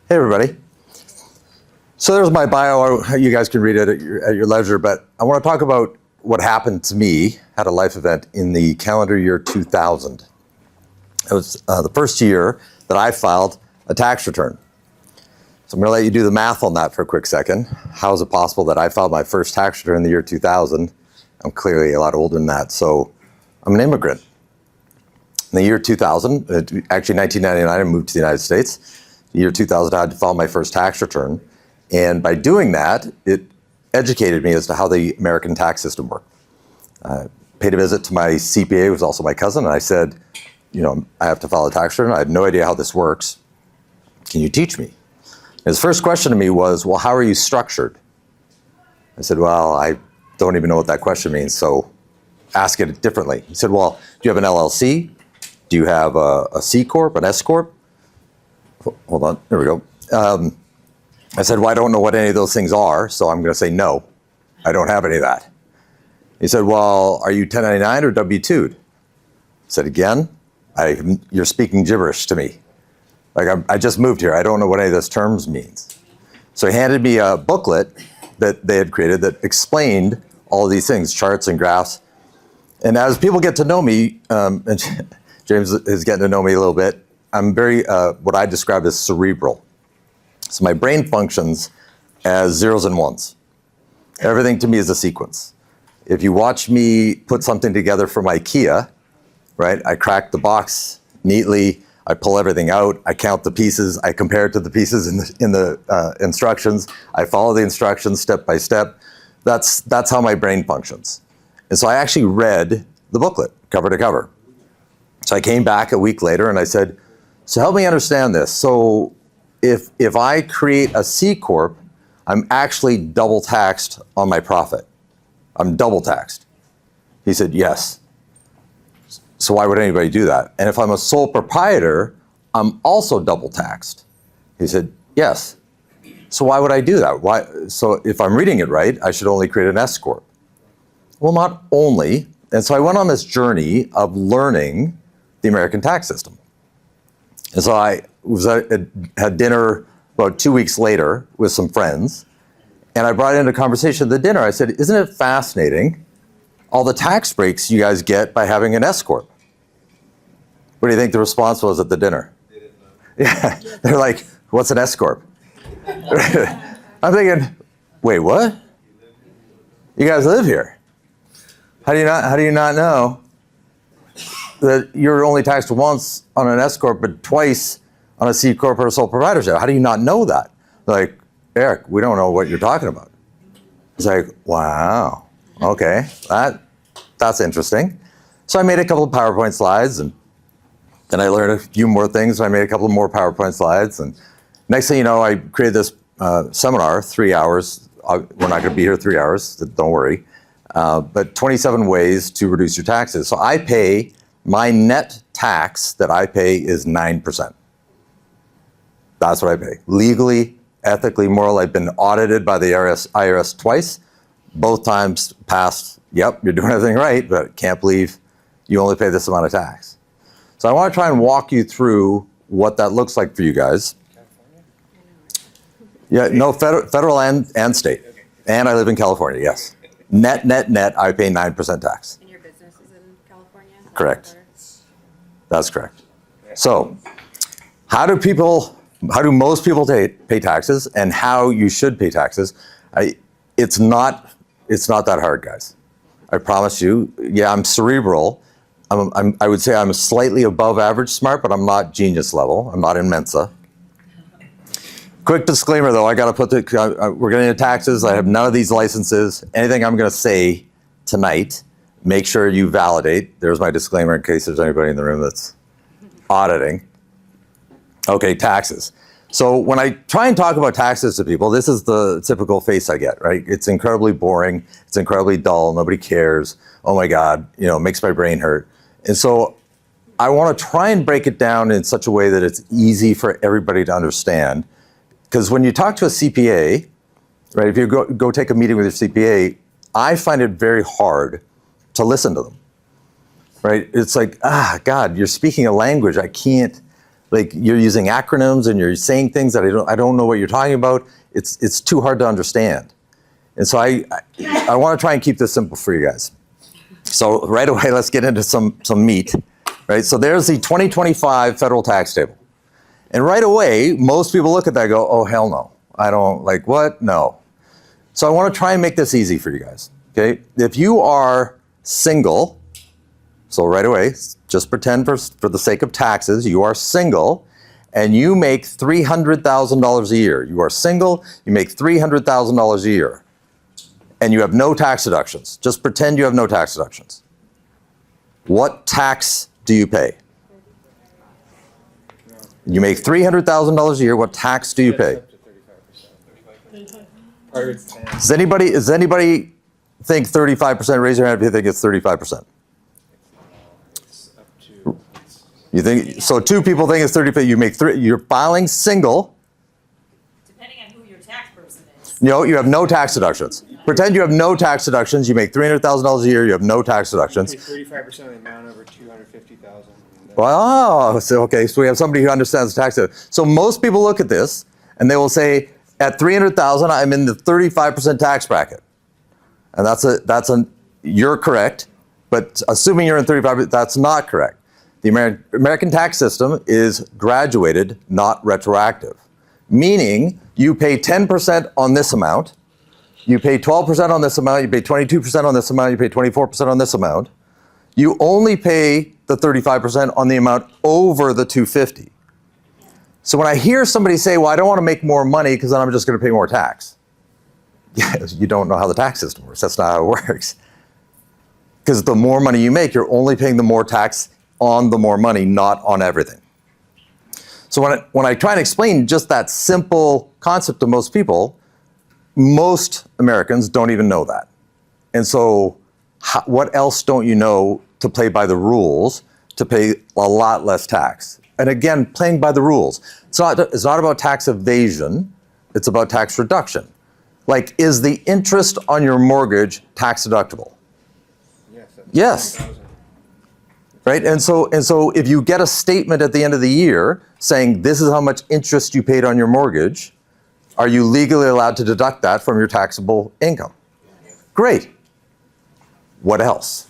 Hey, everybody. So there's my bio. You guys can read it at your leisure, but I want to talk about what happened to me at a life event in the calendar year 2000. It was the first year that I filed a tax return. So I'm going to let you do the math on that for a quick second. How is it possible that I filed my first tax return in the year 2000? I'm clearly a lot older than that, so I'm an immigrant. In the year 2000, actually 1999, I moved to the United States. The year 2000, I had to file my first tax return. And by doing that, it educated me as to how the American tax system worked. I paid a visit to my CPA, who was also my cousin, and I said, I have to file a tax return. I have no idea how this works. Can you teach me? His first question to me was, well, how are you structured? I said, well, I don't even know what that question means, so ask it differently. He said, well, do you have an LLC? Do you have a C Corp, an S Corp? Hold on, there we go. I said, well, I don't know what any of those things are, so I'm going to say no. I don't have any of that. He said, well, are you 1099 or W-2'd? I said, again, you're speaking gibberish to me. Like, I just moved here. I don't know what any of those terms means. So he handed me a booklet that they had created that explained all of these things, charts and graphs. And as people get to know me, and James is getting to know me a little bit, I'm very, what I describe as cerebral. So my brain functions as zeros and ones. Everything to me is a sequence. If you watch me put something together from IKEA, right, I crack the box neatly, I pull everything out, I count the pieces, I compare it to the pieces in the instructions, I follow the instructions step by step. That's how my brain functions. And so I actually read the booklet cover to cover. So I came back a week later and I said, so help me understand this. So if I create a C Corp, I'm actually double taxed on my profit. I'm double taxed. He said, yes. So why would anybody do that? And if I'm a sole proprietor, I'm also double taxed. He said, yes. So why would I do that? Why? So if I'm reading it right, I should only create an S Corp. Well, not only. And so I went on this journey of learning the American tax system. And so I had dinner about 2 weeks later with some friends, and I brought into conversation at the dinner. I said, isn't it fascinating all the tax breaks you guys get by having an S Corp? What do you think the response was at the dinner? They didn't know. Yeah, they're like, what's an S Corp? I'm thinking, wait, what? You guys live here. How do you not know that you're only taxed once on an S Corp, but twice on a C Corp or a sole proprietorship? How do you not know that? They're like, Eric, we don't know what you're talking about. It's like, wow, okay, that's interesting. So I made a couple of PowerPoint slides, and then I learned a few more things. So I made a couple of more PowerPoint slides, and next thing you know, I created this seminar, 3 hours. We're not going to be here 3 hours, don't worry. But 27 ways to reduce your taxes. So I pay, my net tax that I pay is 9%. That's what I pay. Legally, ethically, moral. I've been audited by the IRS twice. Both times passed, yep, you're doing everything right, but can't believe you only pay this amount of tax. So I want to try and walk you through what that looks like for you guys. Yeah, no, federal and state. And I live in California, yes. Net, I pay 9% tax. And your business is in California? Correct. That's correct. So, how do most people pay taxes, and how you should pay taxes? It's not that hard, guys. I promise you. Yeah, I'm cerebral. I would say I'm slightly above average smart, but I'm not genius level. I'm not in Mensa. Quick disclaimer, though, I got to put we're getting into taxes. I have none of these licenses. Anything I'm going to say tonight, make sure you validate. There's my disclaimer in case there's anybody in the room that's auditing. Okay, taxes. So when I try and talk about taxes to people, this is the typical face I get, right? It's incredibly boring. It's incredibly dull. Nobody cares. Oh my God, it makes my brain hurt. And so I want to try and break it down in such a way that it's easy for everybody to understand. Because when you talk to a CPA, right, if you go take a meeting with your CPA, I find it very hard to listen to them, right? It's like, God, you're speaking a language I can't Like you're using acronyms and you're saying things that I don't know what you're talking about. It's too hard to understand. And so I want to try and keep this simple for you guys. So right away, let's get into some meat, right? So there's the 2025 federal tax table. And right away, most people look at that and go, oh, hell no. I don't, like, what? No. So I want to try and make this easy for you guys, okay? If you are single, so right away, just pretend for the sake of taxes, you are single and you make $300,000 a year. You are single, you make $300,000 a year and you have no tax deductions. Just pretend you have no tax deductions. What tax do you pay? You make $300,000 a year, what tax do you pay? Does anybody think 35%? Raise your hand if you think it's 35%. You think so? Two people think it's 35%. You make three. You're filing single. Depending on who your tax person is. No, you have no tax deductions. Pretend you have no tax deductions. You make $300,000 a year. You have no tax deductions. 35% of the amount over $250,000. Wow. So okay. So we have somebody who understands the tax code. So most people look at this and they will say, at $300,000, I'm in the 35% tax bracket, and you're correct. But assuming you're in 35%, that's not correct. The American tax system is graduated, not retroactive, meaning you pay 10% on this amount, you pay 12% on this amount, you pay 22% on this amount, you pay 24% on this amount. You only pay the 35% on the amount over the 250. So when I hear somebody say, well, I don't want to make more money because then I'm just going to pay more tax. Yeah, you don't know how the tax system works. That's not how it works. Because the more money you make, you're only paying the more tax on the more money, not on everything. So when I try and explain just that simple concept to most people, most Americans don't even know that. And so what else don't you know to play by the rules to pay a lot less tax? And again, playing by the rules. It's not about tax evasion, it's about tax reduction. Like, is the interest on your mortgage tax deductible? Yes. Right? And so if you get a statement at the end of the year saying this is how much interest you paid on your mortgage, are you legally allowed to deduct that from your taxable income? Great. What else?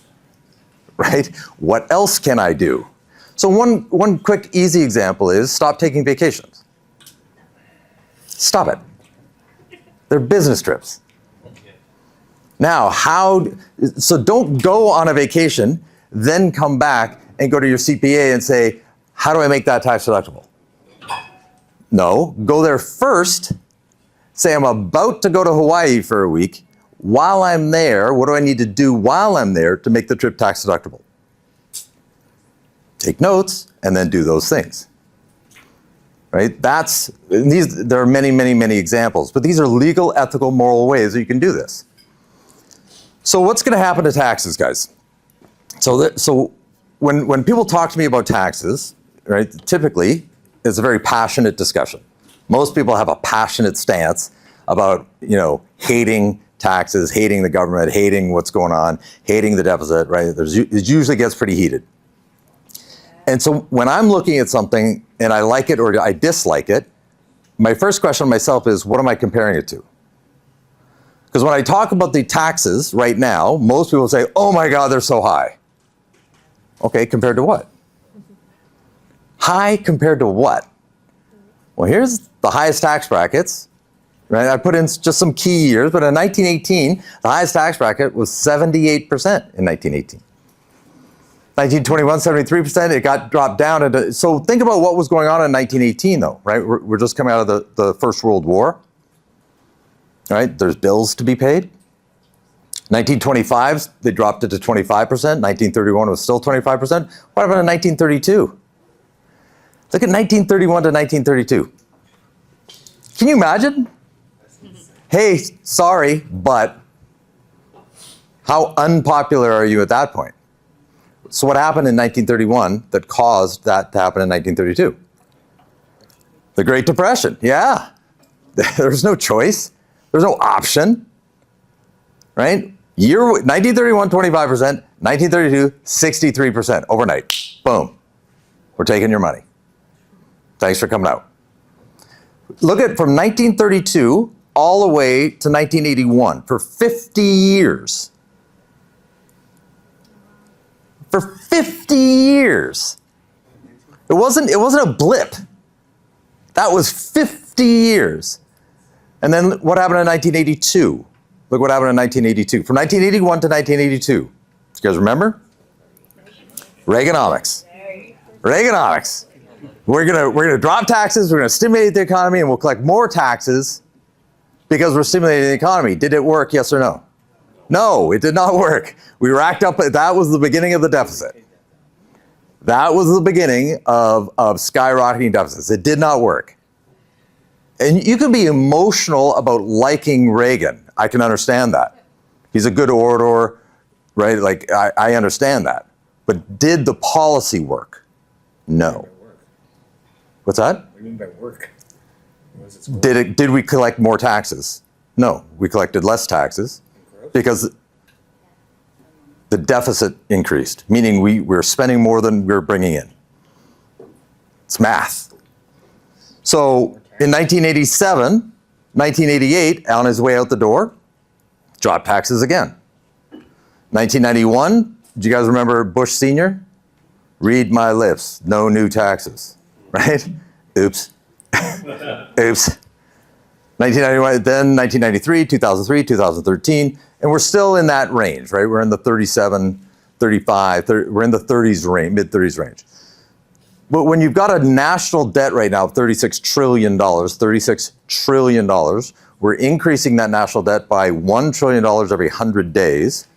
Right? What else can I do? So one quick, easy example is stop taking vacations. Stop it. They're business trips. Now, so don't go on a vacation, then come back and go to your CPA and say, how do I make that tax deductible? No, go there first, say I'm about to go to Hawaii for a week. While I'm there, what do I need to do while I'm there to make the trip tax deductible? Take notes and then do those things. Right? There are many, many, many examples, but these are legal, ethical, moral ways that you can do this. So what's going to happen to taxes, guys? So when people talk to me about taxes, right, typically it's a very passionate discussion. Most people have a passionate stance about, hating taxes, hating the government, hating what's going on, hating the deficit, right? It usually gets pretty heated. And so when I'm looking at something and I like it or I dislike it, my first question to myself is, what am I comparing it to? Because when I talk about the taxes right now, most people say, oh my God, they're so high. Okay, compared to what? High compared to what? Well, here's the highest tax brackets. Right? I put in just some key years, but in 1918, the highest tax bracket was 78% in 1918. 1921, 73%, it got dropped down. So think about what was going on in 1918 though, right? We're just coming out of the First World War, right? There's bills to be paid. 1925, they dropped it to 25%. 1931 was still 25%. What about in 1932? Look at 1931 to 1932. Can you imagine? Hey, sorry, but how unpopular are you at that point? So what happened in 1931 that caused that to happen in 1932? The Great Depression, yeah. There's no choice. There's no option, right? 1931, 25%, 1932, 63% overnight. Boom. We're taking your money. Thanks for coming out. Look at from 1932 all the way to 1981 for 50 years. For 50 years. It wasn't a blip. That was 50 years. And then what happened in 1982? Look what happened in 1982. From 1981 to 1982. You guys remember? Reaganomics. Reaganomics. We're gonna drop taxes, we're gonna stimulate the economy, and we'll collect more taxes because we're stimulating the economy. Did it work, yes or no? No, it did not work. We racked up, that was the beginning of the deficit. That was the beginning of skyrocketing deficits. It did not work. And you can be emotional about liking Reagan. I can understand that. He's a good orator, right? Like, I understand that. But did the policy work? No. What's that? What do you mean by work? Did we collect more taxes? No, we collected less taxes because the deficit increased, meaning we're spending more than we're bringing in. It's math. So in 1987, 1988, on his way out the door, dropped taxes again. 1991, do you guys remember Bush Sr.? Read my lips, no new taxes, right? Oops. Oops. 1991, then 1993, 2003, 2013, and we're still in that range, right? We're in the 37, 35, 30, we're in the 30s range, mid-30s range. But when you've got a national debt right now of $36 trillion, $36 trillion, we're increasing that national debt by $1 trillion every 100 days.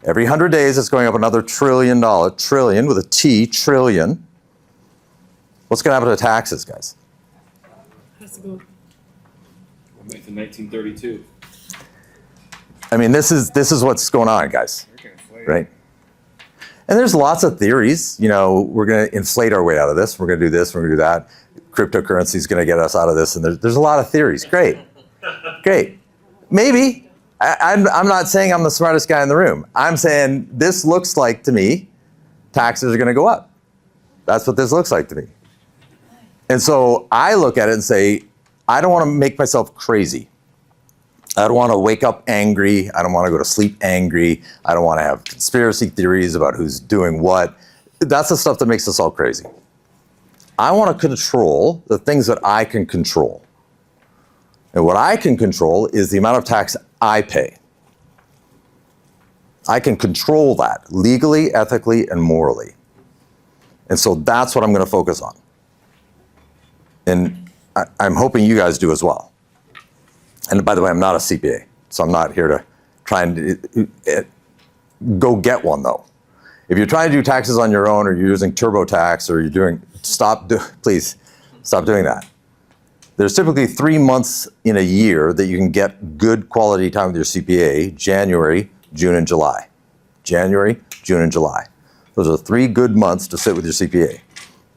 Every 100 days, it's going up another trillion with a T, trillion. What's going to happen to taxes, guys? Has to go. Back to 1932. I mean, this is what's going on, guys, right? And there's lots of theories. You know, we're going to inflate our way out of this. We're going to do this. We're going to do that. Cryptocurrency is going to get us out of this. And there's a lot of theories. Great. Great. Maybe. I'm not saying I'm the smartest guy in the room. I'm saying this looks like, to me, taxes are going to go up. That's what this looks like to me. And so I look at it and say, I don't want to make myself crazy. I don't want to wake up angry. I don't want to go to sleep angry. I don't want to have conspiracy theories about who's doing what. That's the stuff that makes us all crazy. I want to control the things that I can control. And what I can control is the amount of tax I pay. I can control that legally, ethically, and morally. And so that's what I'm going to focus on. And I'm hoping you guys do as well. And by the way, I'm not a CPA, so I'm not here to try and go get one, though. If you're trying to do taxes on your own, or you're using TurboTax, or you're doing, please stop doing that. There's typically 3 months in a year that you can get good quality time with your CPA: January, June, and July. January, June, and July. Those are 3 good months to sit with your CPA.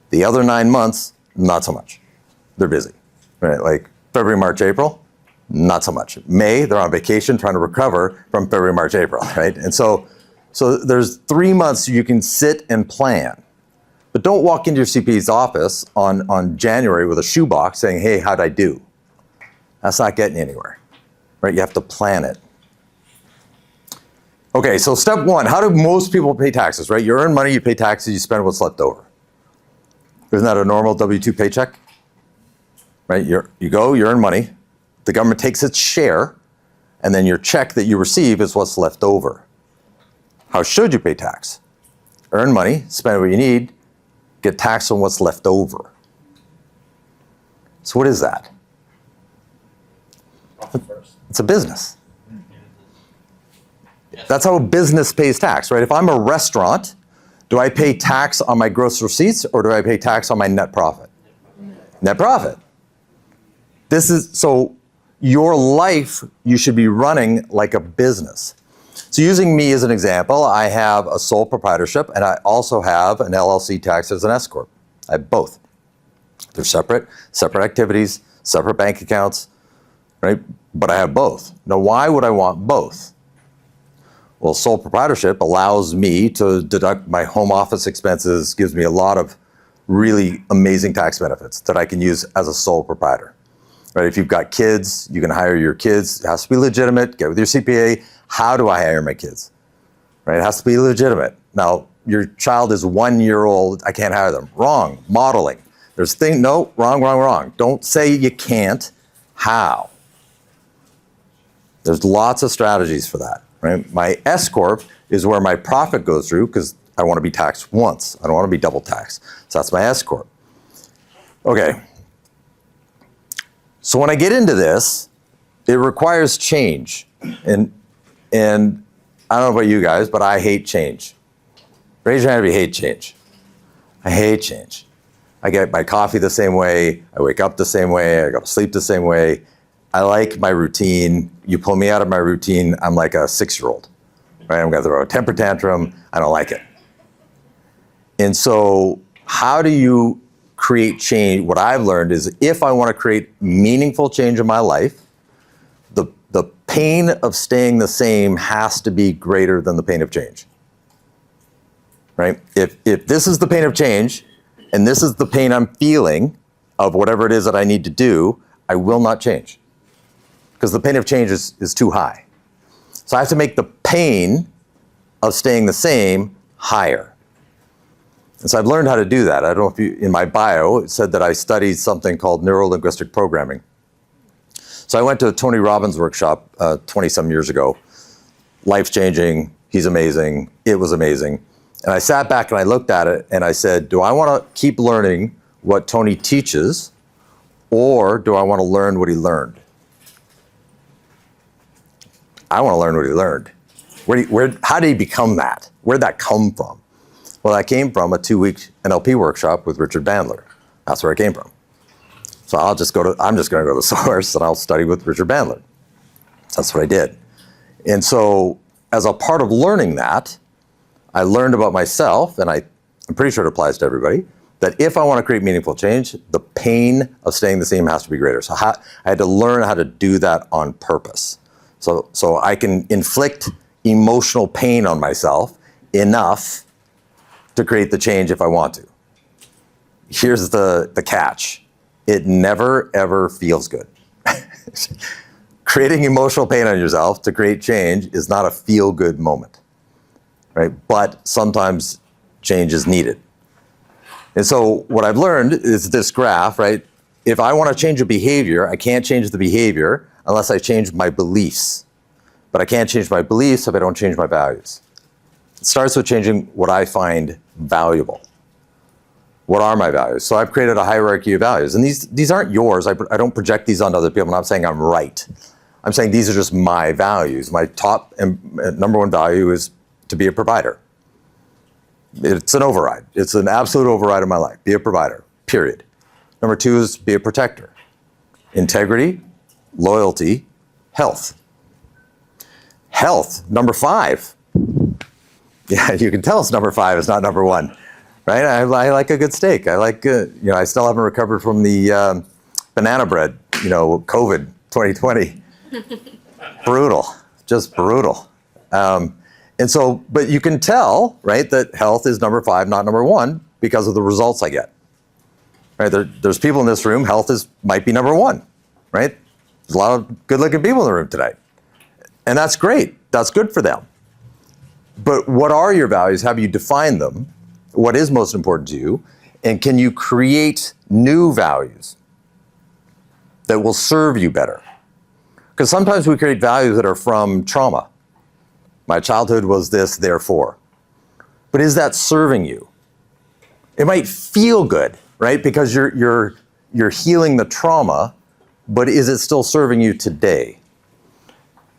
The other 9 months, not so much. They're busy, right? Like February, March, April. Not so much. May, they're on vacation trying to recover from February, March, April, right? And so there's 3 months you can sit and plan. But don't walk into your CPA's office on January with a shoebox saying, hey, how'd I do? That's not getting you anywhere, right? You have to plan it. Okay, so step one, how do most people pay taxes, right? You earn money, you pay taxes, you spend what's left over. Isn't that a normal W-2 paycheck? Right, you go, you earn money, the government takes its share, and then your check that you receive is what's left over. How should you pay tax? Earn money, spend what you need, get taxed on what's left over. So what is that? It's a business. That's how a business pays tax, right? If I'm a restaurant, do I pay tax on my gross receipts, or do I pay tax on my net profit? Net profit. So your life, you should be running like a business. So using me as an example, I have a sole proprietorship, and I also have an LLC taxed as an S Corp. I have both. They're separate activities, separate bank accounts, right? But I have both. Now, why would I want both? Well, sole proprietorship allows me to deduct my home office expenses, gives me a lot of really amazing tax benefits that I can use as a sole proprietor. Right? If you've got kids, you can hire your kids. It has to be legitimate. Get with your CPA. How do I hire my kids? Right? It has to be legitimate. Now, your child is 1 year old. I can't hire them. Wrong. Modeling. No, wrong. Don't say you can't. How? There's lots of strategies for that. Right? My S Corp is where my profit goes through because I want to be taxed once. I don't want to be double taxed. So that's my S Corp. Okay. So when I get into this, it requires change. And I don't know about you guys, but I hate change. Raise your hand if you hate change. I hate change. I get my coffee the same way. I wake up the same way. I go to sleep the same way. I like my routine. You pull me out of my routine, I'm like a 6-year-old. Right? I'm going to throw a temper tantrum. I don't like it. And so how do you create change? What I've learned is if I want to create meaningful change in my life, the pain of staying the same has to be greater than the pain of change. Right? If this is the pain of change and this is the pain I'm feeling of whatever it is that I need to do, I will not change because the pain of change is too high. So I have to make the pain of staying the same higher. And so I've learned how to do that. I don't know if you, in my bio, it said that I studied something called neuro-linguistic programming. So I went to a Tony Robbins workshop 20-some years ago. Life-changing. He's amazing. It was amazing. And I sat back and I looked at it and I said, do I want to keep learning what Tony teaches or do I want to learn what he learned? I want to learn what he learned. How did he become that? Where did that come from? Well, that came from a 2-week NLP workshop with Richard Bandler. That's where it came from. So I'm just going to go to the source and I'll study with Richard Bandler. That's what I did. And so as a part of learning that, I learned about myself, and I'm pretty sure it applies to everybody, that if I want to create meaningful change, the pain of staying the same has to be greater. So I had to learn how to do that on purpose. So I can inflict emotional pain on myself enough to create the change if I want to. Here's the catch. It never, ever feels good. Creating emotional pain on yourself to create change is not a feel-good moment, right? But sometimes change is needed. And so what I've learned is this graph, right? If I want to change a behavior, I can't change the behavior unless I change my beliefs. But I can't change my beliefs if I don't change my values. It starts with changing what I find valuable. What are my values? So I've created a hierarchy of values. And these aren't yours. I don't project these onto other people. I'm not saying I'm right. I'm saying these are just my values. My top and number one value is to be a provider. It's an override. It's an absolute override of my life. Be a provider, period. Number 2 is be a protector. Integrity, loyalty, health. Health, number 5. Yeah, you can tell it's number 5. It's not number 1. Right? I like a good steak. I like, I still haven't recovered from the banana bread, COVID 2020. Brutal, just brutal. And so, but you can tell, right, that health is number 5, not number 1, because of the results I get. Right? There's people in this room, health might be number 1, right? There's a lot of good-looking people in the room today. And that's great. That's good for them. But what are your values? Have you defined them? What is most important to you? And can you create new values that will serve you better? Because sometimes we create values that are from trauma. My childhood was this, therefore. But is that serving you? It might feel good, right? Because you're healing the trauma, but is it still serving you today?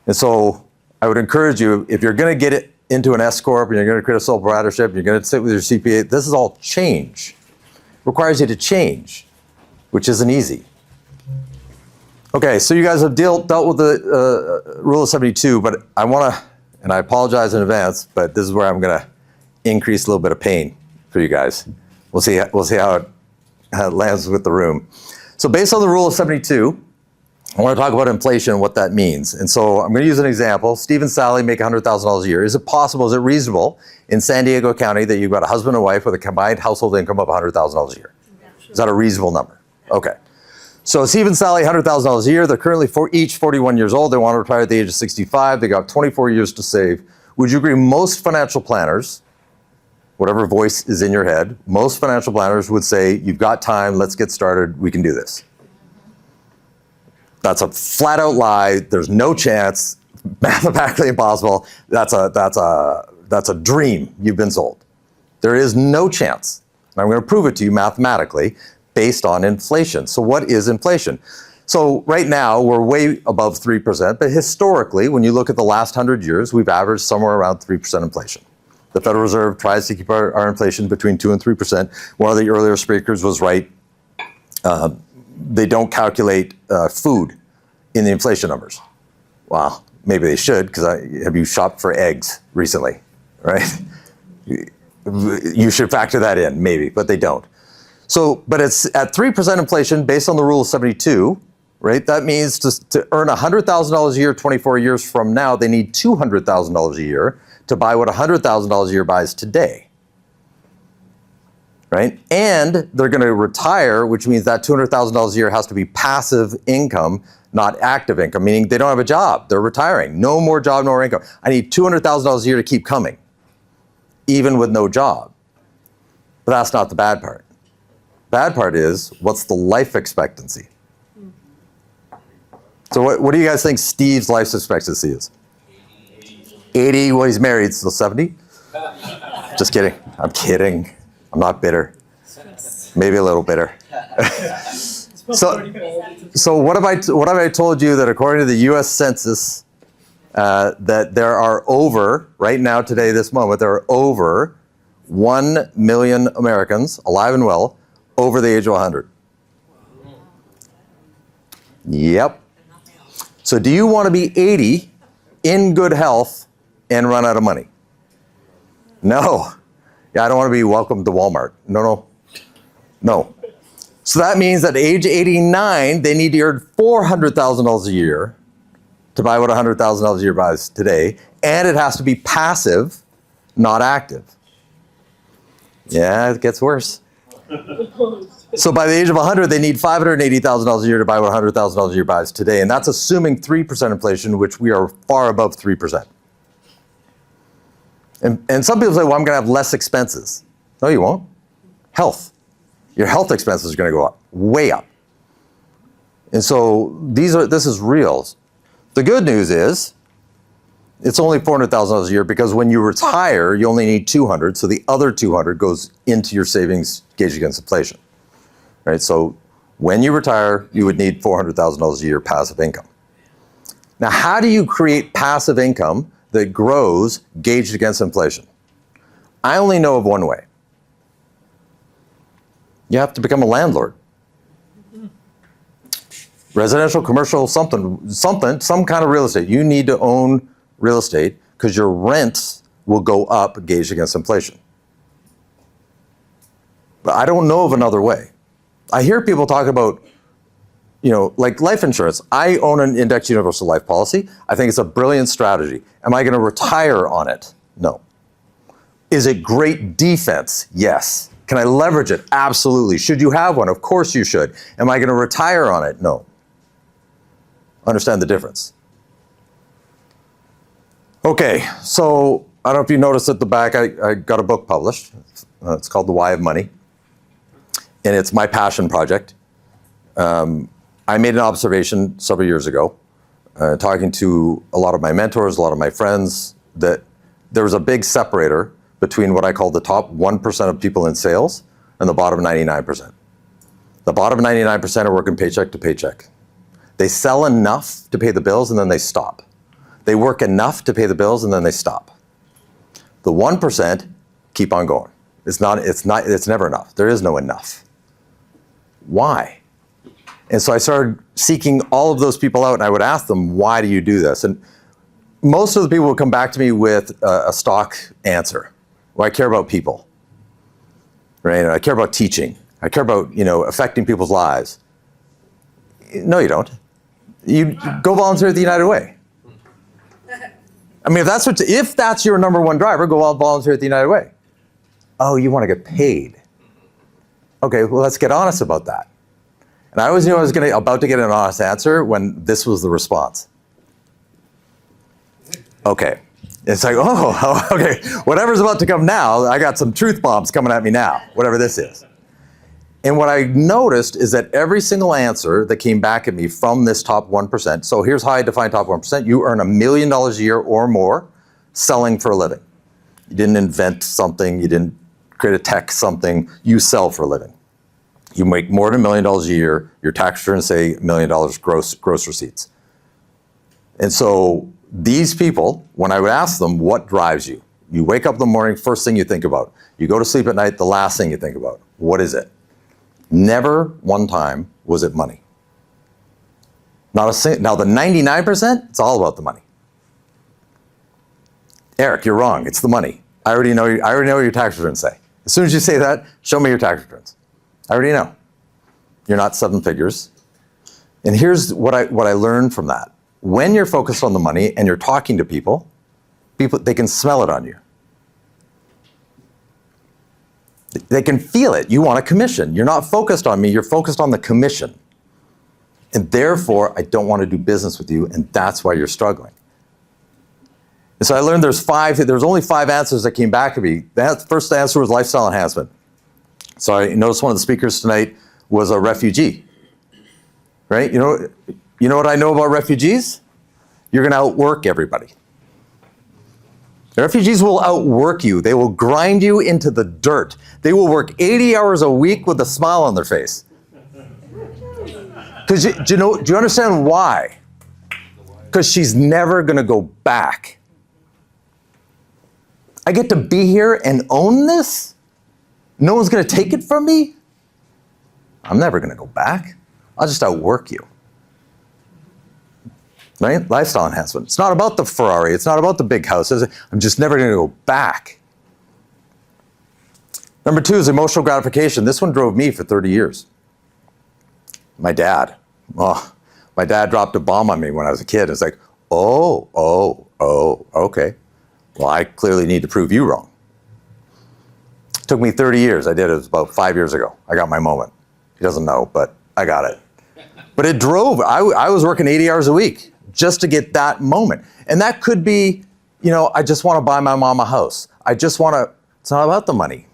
And so I would encourage you, if you're going to get it into an S Corp and you're going to create a sole proprietorship, you're going to sit with your CPA, this is all change. It requires you to change, which isn't easy. Okay, so you guys have dealt with the Rule of 72, but I want to, and I apologize in advance, but this is where I'm going to increase a little bit of pain for you guys. We'll see how it lands with the room. So based on the Rule of 72, I want to talk about inflation and what that means. And so I'm going to use an example. Steve and Sally make $100,000 a year. Is it possible, is it reasonable in San Diego County that you've got a husband and wife with a combined household income of $100,000 a year? Is that a reasonable number? Okay. So Steve and Sally, $100,000 a year. They're currently each 41 years old. They want to retire at the age of 65. They got 24 years to save. Would you agree most financial planners, whatever voice is in your head, most financial planners would say, you've got time, let's get started, we can do this. That's a flat out lie. There's no chance, mathematically impossible. That's a dream you've been sold. There is no chance. And I'm going to prove it to you mathematically based on inflation. So what is inflation? So right now we're way above 3%, but historically, when you look at the last 100 years, we've averaged somewhere around 3% inflation. The Federal Reserve tries to keep our inflation between 2 and 3%. One of the earlier speakers was right. They don't calculate food in the inflation numbers. Well, maybe they should, because have you shopped for eggs recently, right? You should factor that in, maybe, but they don't. So, but it's at 3% inflation based on the rule of 72, right? That means to earn $100,000 a year 24 years from now, they need $200,000 a year to buy what $100,000 a year buys today. Right? And they're going to retire, which means that $200,000 a year has to be passive income, not active income, meaning they don't have a job. They're retiring. No more job, no more income. I need $200,000 a year to keep coming, even with no job. But that's not the bad part. Bad part is, what's the life expectancy? So what do you guys think Steve's life expectancy is? 80, well, he's married, so 70? Just kidding. I'm kidding. I'm not bitter. Maybe a little bitter. So what have I told you that according to the U.S. Census, that there are over, right now, today, this moment, there are over 1 million Americans, alive and well, over the age of 100. Yep. So do you want to be 80 in good health and run out of money? No. Yeah, I don't want to be welcome to Walmart. No. So that means that at age 89, they need to earn $400,000 a year to buy what $100,000 a year buys today. And it has to be passive, not active. Yeah, it gets worse. So by the age of 100, they need $580,000 a year to buy what $100,000 a year buys today. And that's assuming 3% inflation, which we are far above 3%. And some people say, well, I'm going to have less expenses. No, you won't. Health. Your health expenses are going to go up, way up. And so this is real. The good news is, it's only $400,000 a year because when you retire, you only need $200,000, so the other $200,000 goes into your savings gauged against inflation. Right? So when you retire, you would need $400,000 a year passive income. Now, how do you create passive income that grows gauged against inflation? I only know of one way. You have to become a landlord. Residential, commercial, some kind of real estate. You need to own real estate because your rents will go up gauged against inflation. But I don't know of another way. I hear people talk about, like life insurance. I own an indexed universal life policy. I think it's a brilliant strategy. Am I going to retire on it? No. Is it great defense? Yes. Can I leverage it? Absolutely. Should you have one? Of course you should. Am I going to retire on it? No. Understand the difference. Okay, so I don't know if you noticed at the back, I got a book published. It's called The Why of Money. And it's my passion project. I made an observation several years ago, talking to a lot of my mentors, a lot of my friends, that there was a big separator between what I call the top 1% of people in sales and the bottom 99%. The bottom 99% are working paycheck to paycheck. They sell enough to pay the bills and then they stop. They work enough to pay the bills and then they stop. The 1% keep on going. It's never enough. There is no enough. Why? And so I started seeking all of those people out and I would ask them, why do you do this? And most of the people would come back to me with a stock answer. Well, I care about people, right? I care about teaching. I care about, affecting people's lives. No, you don't. You go volunteer at the United Way. I mean, if that's your number one driver, go out volunteer at the United Way. Oh, you want to get paid? Okay, well, let's get honest about that. And I always knew I was about to get an honest answer when this was the response. Okay. It's like, oh, okay, whatever's about to come now, I got some truth bombs coming at me now, whatever this is. And what I noticed is that every single answer that came back at me from this top 1%, so here's how I define top 1%, you earn $1 million a year or more selling for a living. You didn't invent something, you didn't create a tech something, you sell for a living. You make more than $1 million a year, your tax returns say $1 million gross receipts. And so these people, when I would ask them, what drives you? You wake up in the morning, first thing you think about. You go to sleep at night, the last thing you think about. What is it? Never one time was it money. Now the 99%, it's all about the money. Eric, you're wrong. It's the money. I already know what your tax returns say. As soon as you say that, show me your tax returns. I already know. You're not 7 figures. And here's what I learned from that. When you're focused on the money and you're talking to people, they can smell it on you. They can feel it. You want a commission. You're not focused on me, you're focused on the commission. And therefore, I don't want to do business with you, and that's why you're struggling. And so I learned there's only 5 answers that came back to me. That first answer was lifestyle enhancement. So I noticed one of the speakers tonight was a refugee, right? You know what I know about refugees? You're going to outwork everybody. The refugees will outwork you. They will grind you into the dirt. They will work 80 hours a week with a smile on their face. Because do you understand why? Because she's never going to go back. I get to be here and own this? No one's going to take it from me? I'm never going to go back. I'll just outwork you. Right? Lifestyle enhancement. It's not about the Ferrari. It's not about the big houses. I'm just never going to go back. Number 2 is emotional gratification. This one drove me for 30 years. My dad. Oh, my dad dropped a bomb on me when I was a kid. It's like, oh, okay. Well, I clearly need to prove you wrong. It took me 30 years. I did it. It was about 5 years ago. I got my moment. He doesn't know, but I got it. But it drove. I was working 80 hours a week just to get that moment. And that could be, I just want to buy my mom a house. It's not about the money.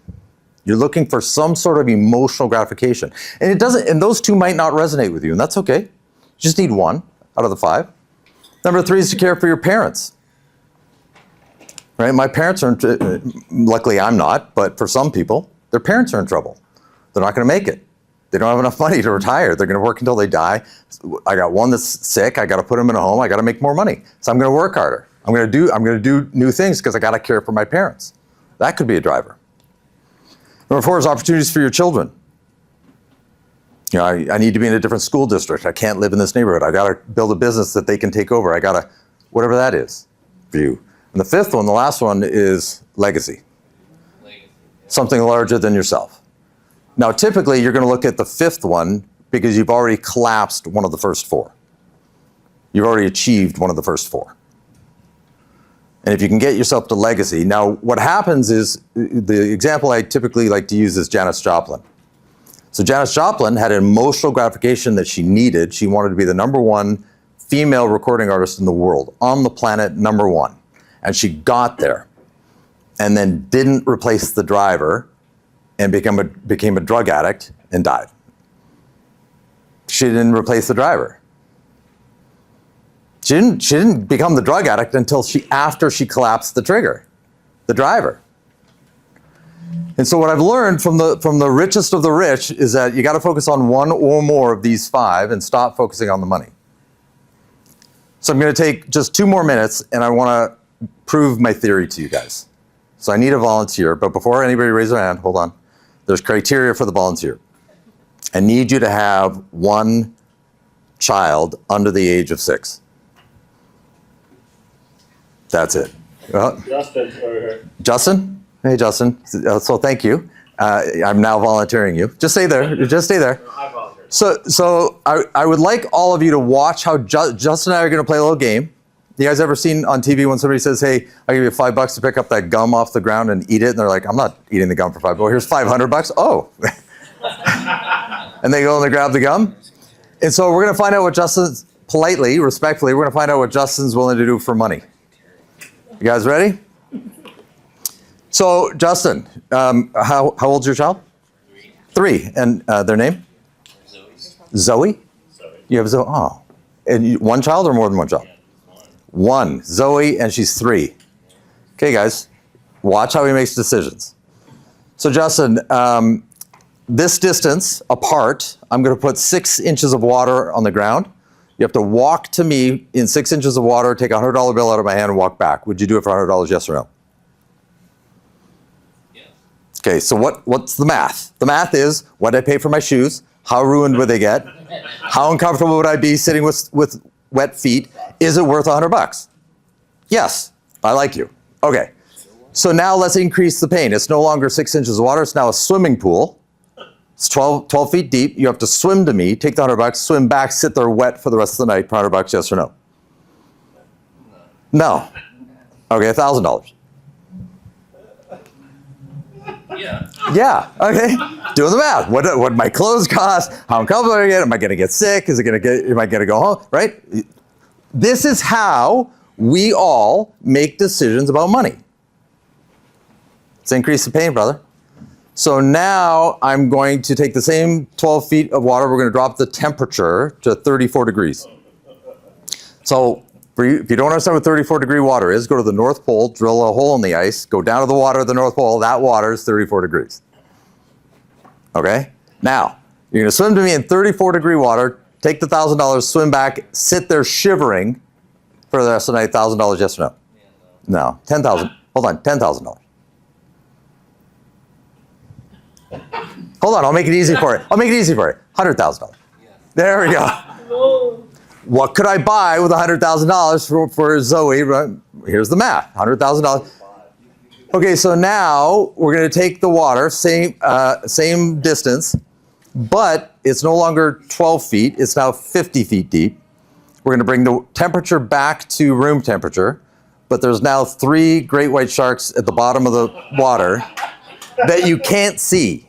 You're looking for some sort of emotional gratification. And those 2 might not resonate with you, and that's okay. You just need 1 out of the 5. Number 3 is to care for your parents. Right? My parents are, luckily I'm not, but for some people, their parents are in trouble. They're not going to make it. They don't have enough money to retire. They're going to work until they die. I got one that's sick. I got to put him in a home. I got to make more money. So I'm going to work harder. I'm going to do new things because I got to care for my parents. That could be a driver. Number 4 is opportunities for your children. I need to be in a different school district. I can't live in this neighborhood. I got to build a business that they can take over. I got to, whatever that is for you. And the 5th one, the last one, is legacy. Something larger than yourself. Now, typically, you're going to look at the 5th one because you've already collapsed one of the first 4. You've already achieved one of the first 4. And if you can get yourself to legacy, now what happens is, the example I typically like to use is Janis Joplin. So Janis Joplin had an emotional gratification that she needed. She wanted to be the #1 female recording artist in the world, on the planet, #1. And she got there and then didn't replace the driver and became a drug addict and died. She didn't replace the driver. She didn't become the drug addict until after she collapsed the driver. And so what I've learned from the richest of the rich is that you got to focus on 1 or more of these 5 and stop focusing on the money. So I'm going to take just 2 more minutes and I want to prove my theory to you guys. So I need a volunteer, but before anybody raises their hand, hold on. There's criteria for the volunteer. I need you to have 1 child under the age of 6. That's it. Justin over here. Justin? Hey, Justin. So thank you. I'm now volunteering you. Just stay there. Just stay there. I volunteered. So I would like all of you to watch how Justin and I are going to play a little game. You guys ever seen on TV when somebody says, "Hey, I'll give you $5 to pick up that gum off the ground and eat it," and they're like, "I'm not eating the gum for $5. Here's $500. Oh, and they go and they grab the gum. And so we're going to find out what Justin's politely, respectfully, we're going to find out what Justin's willing to do for money. You guys ready? So Justin, how old's your child? 3. And their name? Zoe. You have Zoe. Oh, and one child or more than one child? One. Zoe, and she's 3. Okay, guys, watch how he makes decisions. So Justin, this distance apart, I'm going to put 6 inches of water on the ground. You have to walk to me in 6 inches of water, take a $100 bill out of my hand and walk back. Would you do it for $100, yes or no? Yes. Okay, so what's the math? The math is, what did I pay for my shoes? How ruined would they get? How uncomfortable would I be sitting with wet feet? Is it worth $100? Yes, I like you. Okay, so now let's increase the pain. It's no longer 6 inches of water, it's now a swimming pool. It's 12 feet deep. You have to swim to me, take the $100, swim back, sit there wet for the rest of the night for $100, yes or no? No. Okay, $1,000. Yeah. Yeah, okay. Doing the math. What my clothes cost, how uncomfortable I get, am I gonna get sick? Am I gonna go home, right? This is how we all make decisions about money. Let's increase the pain, brother. So now I'm going to take the same 12 feet of water, we're gonna drop the temperature to 34 degrees. So if you don't understand what 34-degree water is, go to the North Pole, drill a hole in the ice, go down to the water at the North Pole, that water is 34 degrees. Okay? Now, you're gonna swim to me in 34-degree water, take the $1,000, swim back, sit there shivering for the rest of the night, $1,000, yes or no? No, 10,000, hold on, $10,000. Hold on, I'll make it easy for you. $100,000. There we go. What could I buy with $100,000 for Zoe? Here's the math, $100,000. Okay, so now we're gonna take the water, same distance, but it's no longer 12 feet, it's now 50 feet deep. We're gonna bring the temperature back to room temperature, but there's now 3 great white sharks at the bottom of the water that you can't see,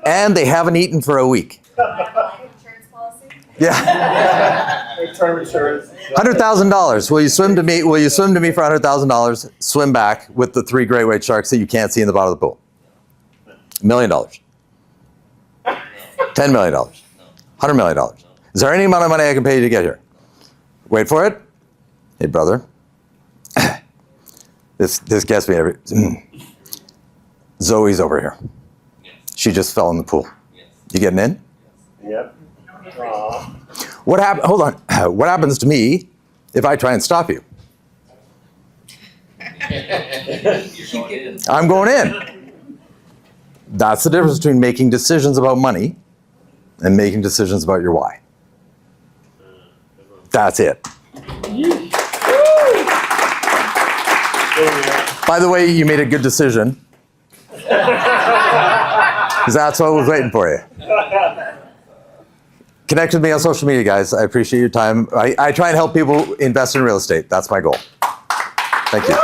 and they haven't eaten for a week. Life insurance policy? Yeah. Term insurance. $100,000. Will you swim to me? Will you swim to me for $100,000? Swim back with the 3 great white sharks that you can't see in the bottom of the pool. $1 million. $10 million. $100 million. Is there any amount of money I can pay you to get here? Wait for it. Hey, brother. This gets me every. Zoe's over here. She just fell in the pool. You getting in? Yep. Aw. What happens? Hold on. What happens to me if I try and stop you? You're going in. I'm going in. That's the difference between making decisions about money and making decisions about your why. That's it. By the way, you made a good decision. Because that's what was waiting for you. Connect with me on social media, guys. I appreciate your time. I try and help people invest in real estate. That's my goal. Thank you.